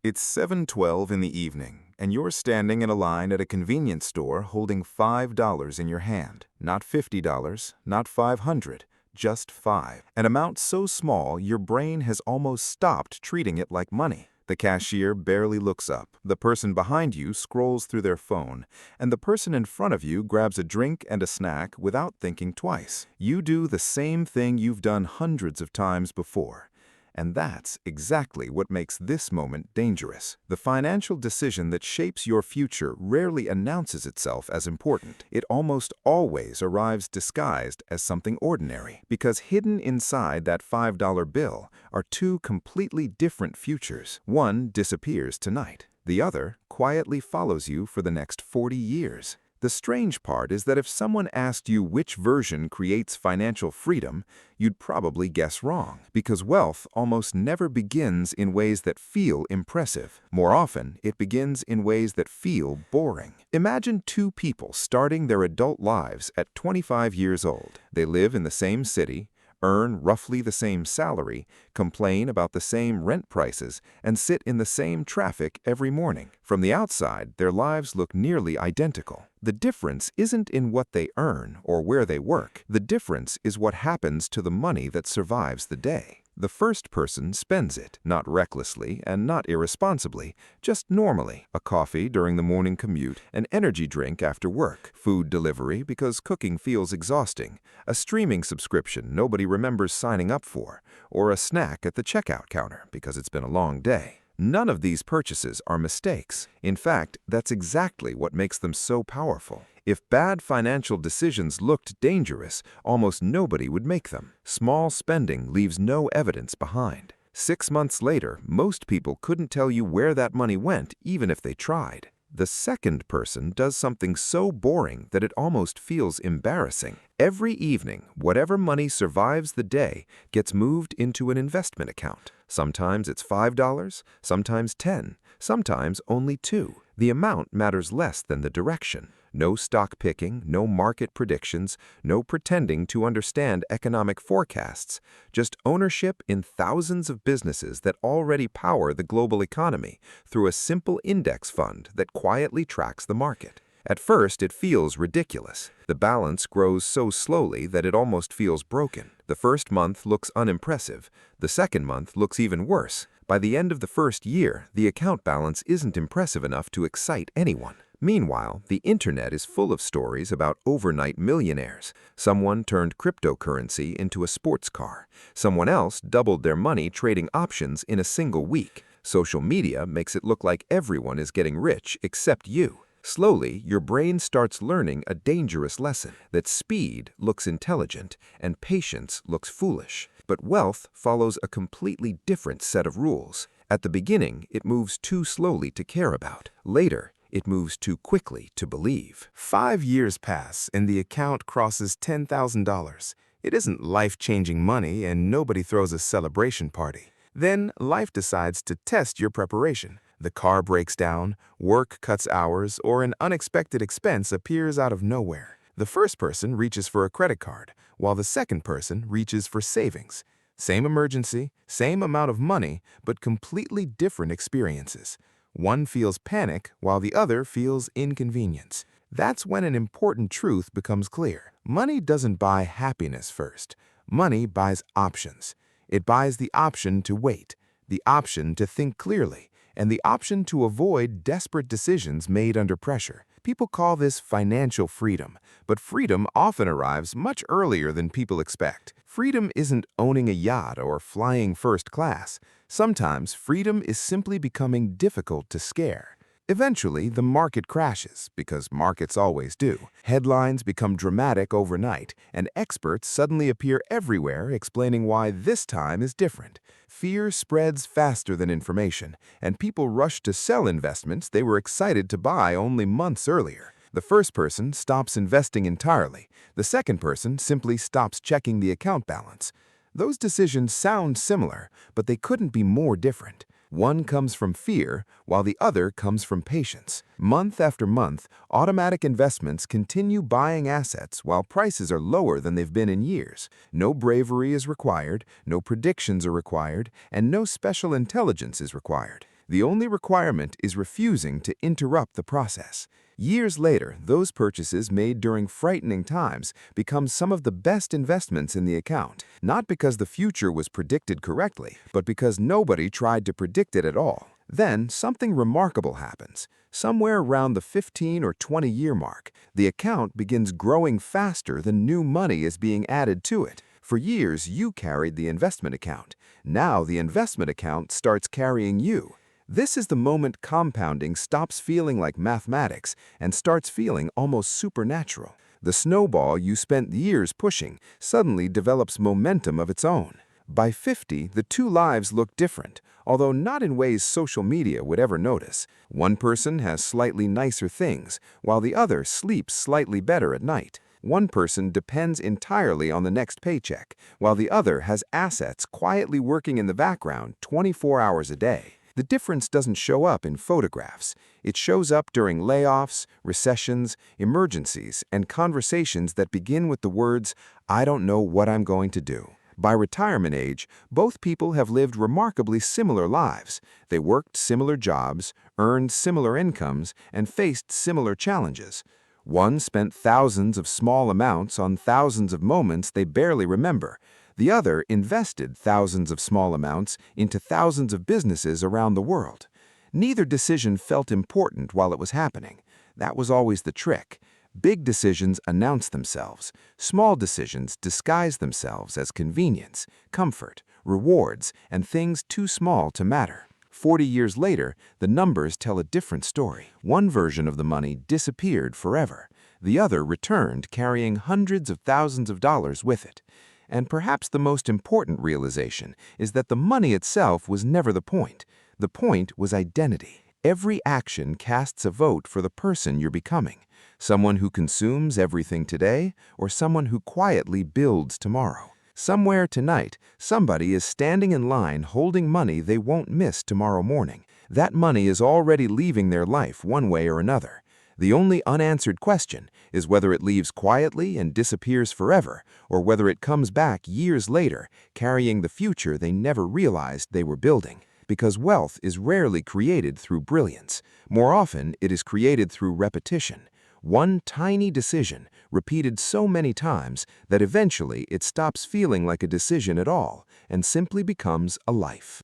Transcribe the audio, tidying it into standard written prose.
It's 7:12 in the evening, and you're standing in a line at a convenience store holding $5 in your hand. Not $50, not 500, just 5. An amount so small your brain has almost stopped treating it like money. The cashier barely looks up, the person behind you scrolls through their phone, and the person in front of you grabs a drink and a snack without thinking twice. You do the same thing you've done hundreds of times before. And that's exactly what makes this moment dangerous. The financial decision that shapes your future rarely announces itself as important. It almost always arrives disguised as something ordinary, because hidden inside that $5 bill are two completely different futures. One disappears tonight. The other quietly follows you for the next 40 years. The strange part is that if someone asked you which version creates financial freedom, you'd probably guess wrong, because wealth almost never begins in ways that feel impressive. More often, it begins in ways that feel boring. Imagine two people starting their adult lives at 25 years old. They live in the same city, earn roughly the same salary, complain about the same rent prices, and sit in the same traffic every morning. From the outside, their lives look nearly identical. The difference isn't in what they earn or where they work. The difference is what happens to the money that survives the day. The first person spends it, not recklessly and not irresponsibly, just normally. A coffee during the morning commute, an energy drink after work, food delivery because cooking feels exhausting, a streaming subscription nobody remembers signing up for, or a snack at the checkout counter because it's been a long day. None of these purchases are mistakes. In fact, that's exactly what makes them so powerful. If bad financial decisions looked dangerous, almost nobody would make them. Small spending leaves no evidence behind. 6 months later, most people couldn't tell you where that money went, even if they tried. The second person does something so boring that it almost feels embarrassing. Every evening, whatever money survives the day gets moved into an investment account. Sometimes it's $5, sometimes 10, sometimes only 2. The amount matters less than the direction. No stock picking, no market predictions, no pretending to understand economic forecasts. Just ownership in thousands of businesses that already power the global economy through a simple index fund that quietly tracks the market. At first, it feels ridiculous. The balance grows so slowly that it almost feels broken. The first month looks unimpressive. The second month looks even worse. By the end of the first year, the account balance isn't impressive enough to excite anyone. Meanwhile, the internet is full of stories about overnight millionaires. Someone turned cryptocurrency into a sports car. Someone else doubled their money trading options in a single week. Social media makes it look like everyone is getting rich except you. Slowly, your brain starts learning a dangerous lesson, that speed looks intelligent and patience looks foolish. But wealth follows a completely different set of rules. At the beginning, it moves too slowly to care about. Later, it moves too quickly to believe. 5 years pass and the account crosses $10,000. It isn't life-changing money and nobody throws a celebration party. Then life decides to test your preparation. The car breaks down, work cuts hours, or an unexpected expense appears out of nowhere. The first person reaches for a credit card, while the second person reaches for savings. Same emergency, same amount of money, but completely different experiences. One feels panic, while the other feels inconvenience. That's when an important truth becomes clear. Money doesn't buy happiness first. Money buys options. It buys the option to wait, the option to think clearly, and the option to avoid desperate decisions made under pressure. People call this financial freedom, but freedom often arrives much earlier than people expect. Freedom isn't owning a yacht or flying first class. Sometimes freedom is simply becoming difficult to scare. Eventually, the market crashes, because markets always do. Headlines become dramatic overnight, and experts suddenly appear everywhere explaining why this time is different. Fear spreads faster than information, and people rush to sell investments they were excited to buy only months earlier. The first person stops investing entirely. The second person simply stops checking the account balance. Those decisions sound similar, but they couldn't be more different. One comes from fear, while the other comes from patience. Month after month, automatic investments continue buying assets while prices are lower than they've been in years. No bravery is required, no predictions are required, and no special intelligence is required. The only requirement is refusing to interrupt the process. Years later, those purchases made during frightening times become some of the best investments in the account, not because the future was predicted correctly, but because nobody tried to predict it at all. Then, something remarkable happens. Somewhere around the 15 or 20-year mark, the account begins growing faster than new money is being added to it. For years, you carried the investment account. Now the investment account starts carrying you. This is the moment compounding stops feeling like mathematics and starts feeling almost supernatural. The snowball you spent years pushing suddenly develops momentum of its own. By 50, the two lives look different, although not in ways social media would ever notice. One person has slightly nicer things, while the other sleeps slightly better at night. One person depends entirely on the next paycheck, while the other has assets quietly working in the background 24 hours a day. The difference doesn't show up in photographs. It shows up during layoffs, recessions, emergencies, and conversations that begin with the words, "I don't know what I'm going to do." By retirement age, both people have lived remarkably similar lives. They worked similar jobs, earned similar incomes, and faced similar challenges. One spent thousands of small amounts on thousands of moments they barely remember. The other invested thousands of small amounts into thousands of businesses around the world. Neither decision felt important while it was happening. That was always the trick. Big decisions announce themselves. Small decisions disguise themselves as convenience, comfort, rewards, and things too small to matter. 40 years later, the numbers tell a different story. One version of the money disappeared forever. The other returned carrying hundreds of thousands of dollars with it. And perhaps the most important realization is that the money itself was never the point. The point was identity. Every action casts a vote for the person you're becoming. Someone who consumes everything today, or someone who quietly builds tomorrow. Somewhere tonight, somebody is standing in line holding money they won't miss tomorrow morning. That money is already leaving their life one way or another. The only unanswered question is whether it leaves quietly and disappears forever, or whether it comes back years later, carrying the future they never realized they were building. Because wealth is rarely created through brilliance. More often, it is created through repetition. One tiny decision, repeated so many times that eventually it stops feeling like a decision at all and simply becomes a life.